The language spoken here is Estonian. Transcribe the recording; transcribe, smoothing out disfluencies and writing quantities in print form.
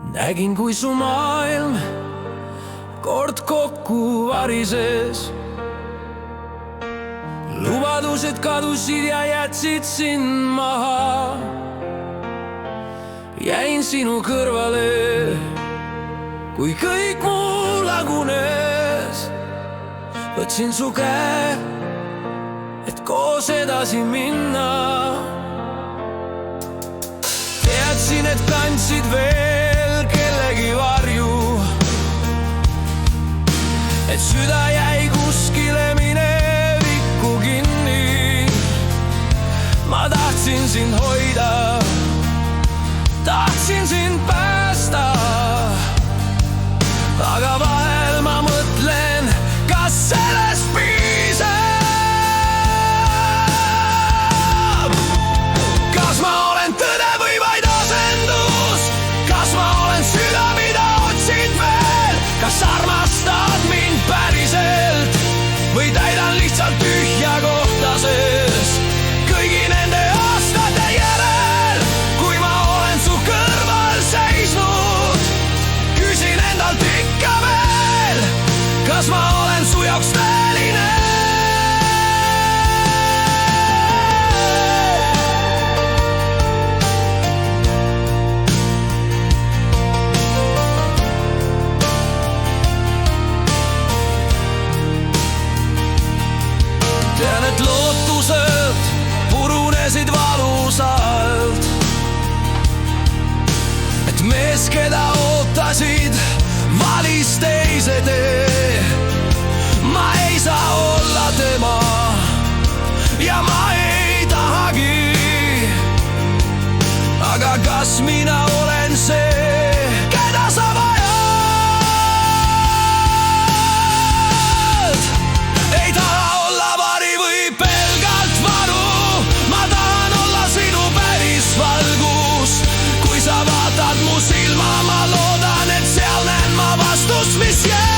Nägin, kui su maailm kord kokku varises. Lubadused kadusid ja jätsid sind maha. Jäin sinu kõrvale, kui kõik muu lagunes. Võtsin su käe, et koos edasi minna. Teadsin, et kandsid veel kellegi varju, et süda jäi kuskile minevikku kinni. Ma tahtsin sind hoida, tahtsin sind päästa, aga vahel ma mõtlen, kas sellest piisab? Kas ma olen tõde või vaid asendus? Kas ma olen süda, mida otsid veel? Kas armastad mind päriselt või täidan lihtsalt tühja kohta sees? Kõigi nende aastate järel, kui ma olen su kõrval seisnud, küsin endalt ikka veel, kas ma olen su jaoks tõeline? Tean, et lootused purunesid valusalt, et mees, keda ootasid, valis teise tee. Ma ei saa olla tema ja ma ei tahagi, aga kas mina olen see, keda sa vajad? Ei taha olla vari või pelgalt varu, ma tahan olla sinu päris valgus. Kui sa vaatad mu silma, ma loodan, et seal näen ma vastust, mis jääb.